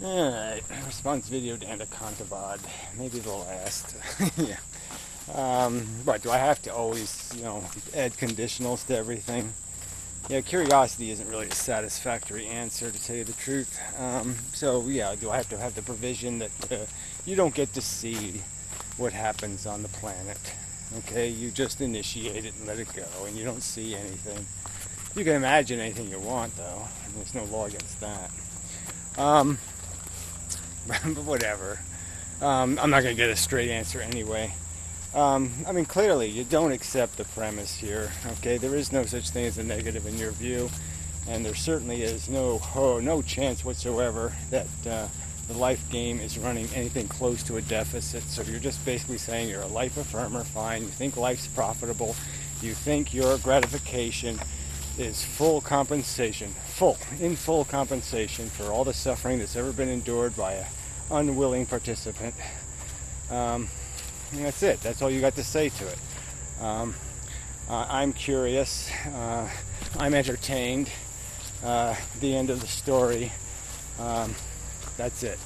Alright, response video to Anacontabod. Maybe the last. Yeah. But do I have to always, add conditionals to everything? Yeah, curiosity isn't really a satisfactory answer, to tell you the truth. So, yeah, do I have to have the provision that you don't get to see what happens on the planet? Okay, you just initiate it and let it go, and you don't see anything. You can imagine anything you want, though. There's no law against that. But whatever. I'm not going to get a straight answer anyway. Clearly, you don't accept the premise here. Okay, there is no such thing as a negative in your view, and there certainly is no chance whatsoever that the life game is running anything close to a deficit. So you're just basically saying you're a life affirmer, fine. You think life's profitable. You think your gratification is full compensation for all the suffering that's ever been endured by an unwilling participant. And that's it. That's all you got to say to it. I'm curious. I'm entertained. The end of the story. That's it.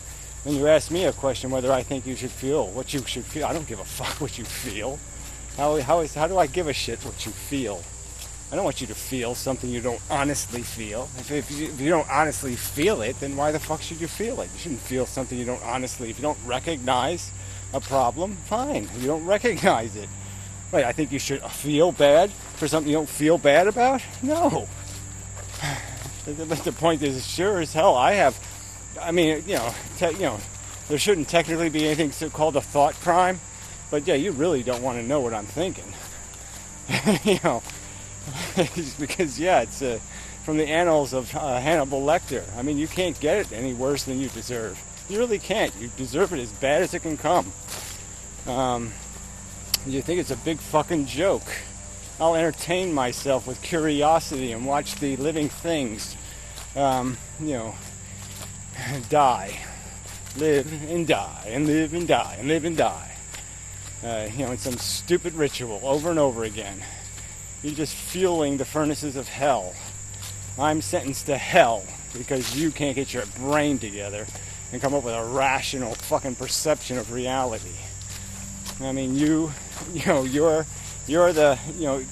When you ask me a question whether I think you should feel what you should feel, I don't give a fuck what you feel. How do I give a shit what you feel? I don't want you to feel something you don't honestly feel. If you don't honestly feel it, then why the fuck should you feel it? You shouldn't feel something you don't honestly. If you don't recognize a problem, fine. You don't recognize it. Wait, I think you should feel bad for something you don't feel bad about? No. But the point is, sure as hell, there shouldn't technically be anything called a thought crime, but yeah, you really don't want to know what I'm thinking. Because it's from the annals of Hannibal Lecter. You can't get it any worse than you deserve. You really can't. You deserve it as bad as it can come. You think it's a big fucking joke. I'll entertain myself with curiosity and watch the living things, die. Live and die, and live and die, and live and die. In some stupid ritual over and over again. You're just fueling the furnaces of hell. I'm sentenced to hell because you can't get your brain together and come up with a rational fucking perception of reality. You're the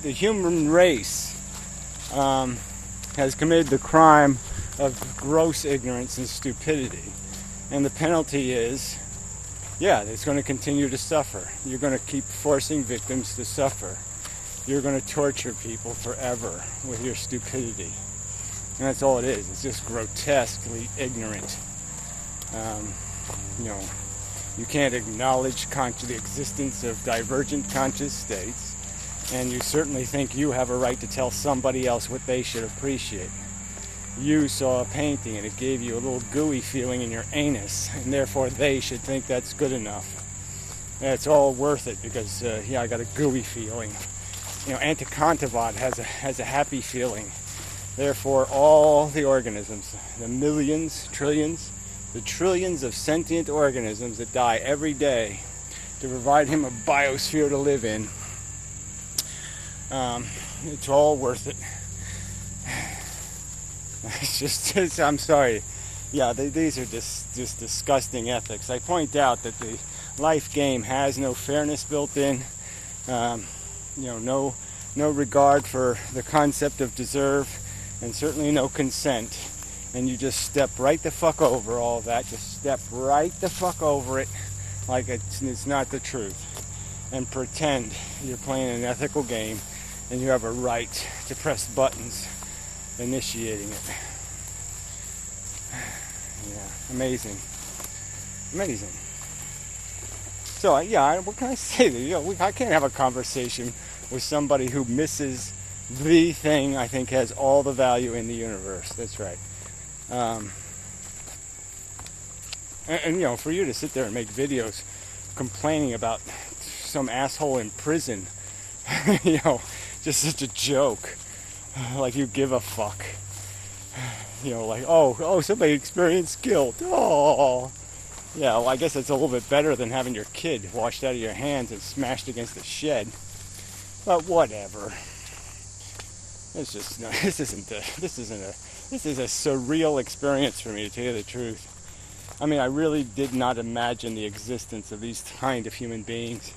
human race has committed the crime of gross ignorance and stupidity. And the penalty is, it's going to continue to suffer. You're going to keep forcing victims to suffer. You're going to torture people forever with your stupidity. And that's all it is. It's just grotesquely ignorant. You can't acknowledge the existence of divergent conscious states, and you certainly think you have a right to tell somebody else what they should appreciate. You saw a painting and it gave you a little gooey feeling in your anus, and therefore they should think that's good enough. And it's all worth it because, I got a gooey feeling. Anacontabod has a happy feeling. Therefore, all the organisms, the millions, trillions, the trillions of sentient organisms that die every day to provide him a biosphere to live in, it's all worth it. I'm sorry. Yeah, these are just disgusting ethics. I point out that the life game has no fairness built in. No regard for the concept of deserve, and certainly no consent. And you just step right the fuck over all of that. Just step right the fuck over it like it's not the truth. And pretend you're playing an ethical game and you have a right to press buttons initiating it. Yeah, amazing. So, what can I say? I can't have a conversation with somebody who misses the thing I think has all the value in the universe. That's right. For you to sit there and make videos complaining about some asshole in prison, just such a joke, like you give a fuck. Somebody experienced guilt. Oh, yeah. Well, I guess it's a little bit better than having your kid washed out of your hands and smashed against a shed. But whatever. This is a surreal experience for me, to tell you the truth. I mean, I really did not imagine the existence of these kind of human beings.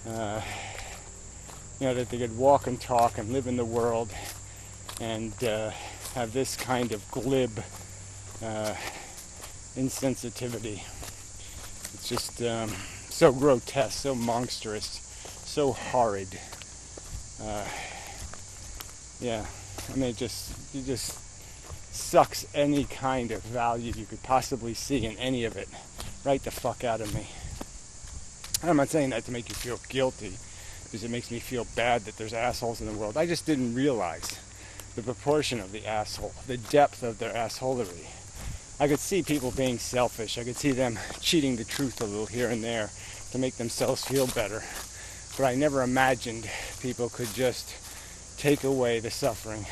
That they could walk and talk and live in the world and have this kind of glib insensitivity. It's just so grotesque, so monstrous, so horrid. I mean, it just sucks any kind of value you could possibly see in any of it right the fuck out of me. And I'm not saying that to make you feel guilty, because it makes me feel bad that there's assholes in the world. I just didn't realize the proportion of the asshole, the depth of their assholery. I could see people being selfish. I could see them cheating the truth a little here and there to make themselves feel better. But I never imagined people could just take away the suffering.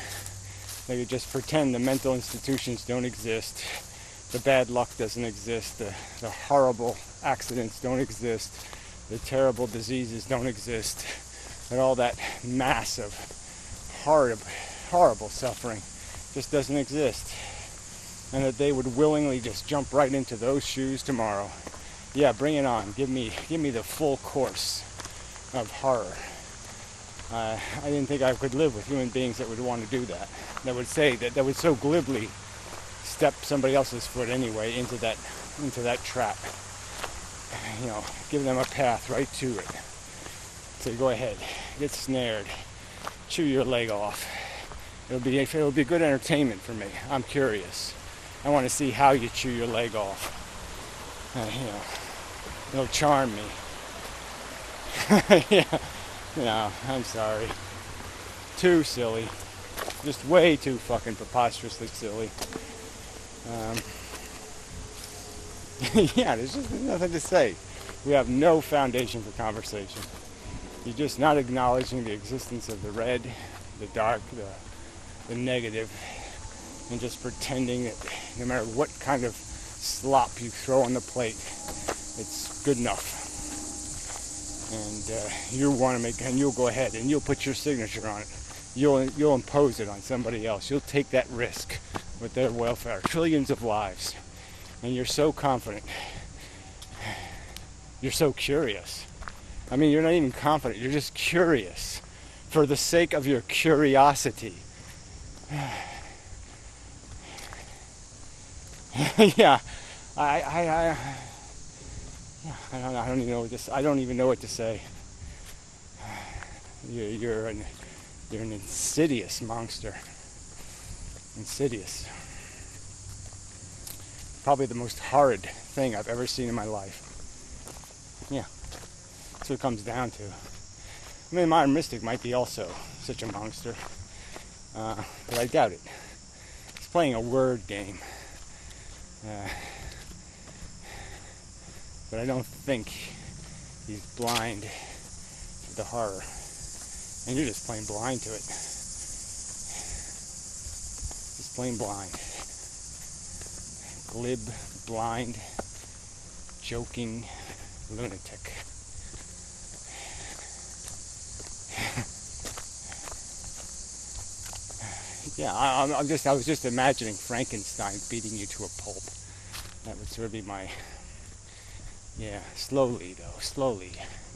They could just pretend the mental institutions don't exist, the bad luck doesn't exist, the horrible accidents don't exist, the terrible diseases don't exist, and all that massive, horrible suffering just doesn't exist. And that they would willingly just jump right into those shoes tomorrow. Yeah, bring it on. Give me the full course of horror. I didn't think I could live with human beings that would want to do that. That would say that would so glibly step somebody else's foot anyway into that trap. Give them a path right to it. So go ahead, get snared, chew your leg off. It'll be good entertainment for me. I'm curious. I want to see how you chew your leg off. It'll charm me. Yeah. No, I'm sorry. Too silly. Just way too fucking preposterously silly. There's nothing to say. We have no foundation for conversation. You're just not acknowledging the existence of the red, the dark, the negative, and just pretending that no matter what kind of slop you throw on the plate, it's good enough. And you want to and you'll go ahead and you'll put your signature on it. You'll impose it on somebody else. You'll take that risk with their welfare, trillions of lives. And you're so confident. You're so curious. I mean, you're not even confident. You're just curious for the sake of your curiosity. Yeah, I don't even know what to say. You're an insidious monster. Insidious. Probably the most horrid thing I've ever seen in my life. Yeah, that's what it comes down to. I mean, the modern mystic might be also such a monster, but I doubt it. He's playing a word game. But I don't think he's blind to the horror. And you're just plain blind to it. Just plain blind. Glib, blind, joking lunatic. Yeah, I was just imagining Frankenstein beating you to a pulp. That would sort of be my, slowly,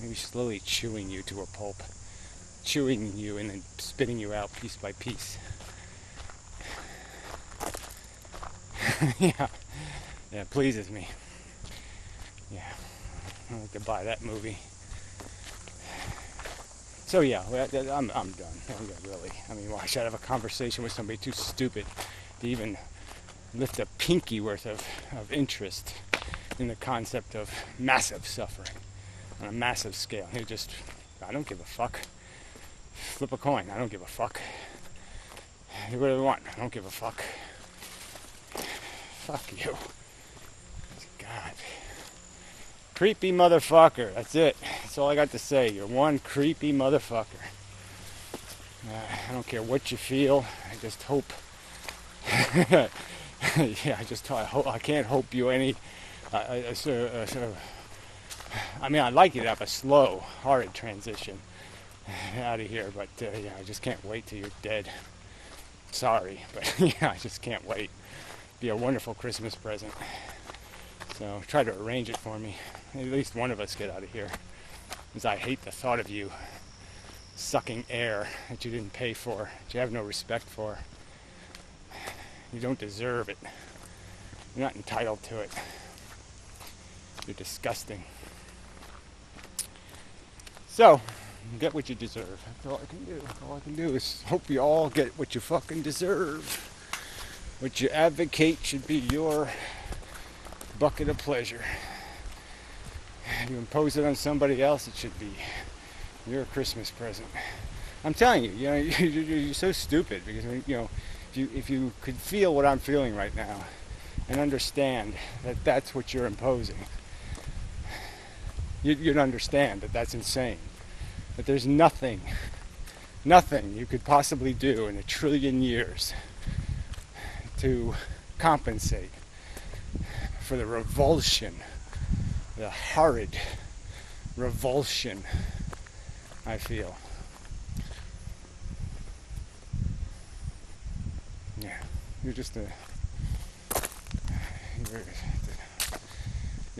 maybe slowly chewing you to a pulp. Chewing you and then spitting you out piece by piece. Yeah, it pleases me. Yeah, I'd like to buy that movie. So yeah, I'm done. Really. I mean, why should I have a conversation with somebody too stupid to even lift a pinky worth of interest in the concept of massive suffering on a massive scale? I don't give a fuck. Flip a coin. I don't give a fuck. Do whatever you want. I don't give a fuck. Fuck you. God. Creepy motherfucker. That's it. That's all I got to say. You're one creepy motherfucker. I don't care what you feel. I just hope. I can't hope you any. I mean, I'd like you to have a slow, horrid transition out of here, but I just can't wait till you're dead. Sorry, but I just can't wait. Be a wonderful Christmas present. So try to arrange it for me. At least one of us get out of here. Because I hate the thought of you sucking air that you didn't pay for, that you have no respect for. You don't deserve it. You're not entitled to it. You're disgusting. So, get what you deserve. That's all I can do. All I can do is hope you all get what you fucking deserve. What you advocate should be your bucket of pleasure. You impose it on somebody else, it should be your Christmas present. I'm telling you, you're so stupid because, if you could feel what I'm feeling right now and understand that that's what you're imposing, you'd understand that that's insane. That there's nothing you could possibly do in 1 trillion years to compensate for the revulsion, the horrid revulsion I feel. Yeah, you're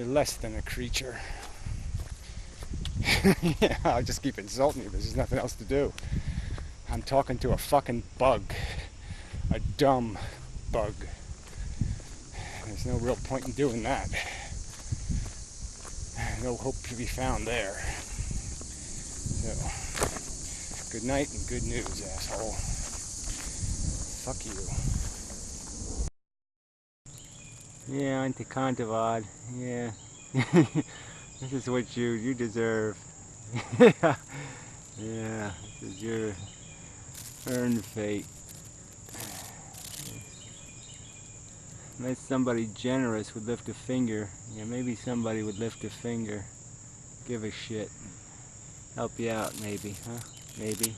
less than a creature. Yeah, I'll just keep insulting you. There's nothing else to do. I'm talking to a fucking bug. A dumb bug. There's no real point in doing that. No hope to be found there. So, good night and good news, asshole. Fuck you. Yeah, Auntie Contavad. Yeah. This is what you deserve. Yeah. Yeah, this is your earned fate. Unless somebody generous would lift a finger. Yeah, maybe somebody would lift a finger. Give a shit. Help you out, maybe, huh? Maybe.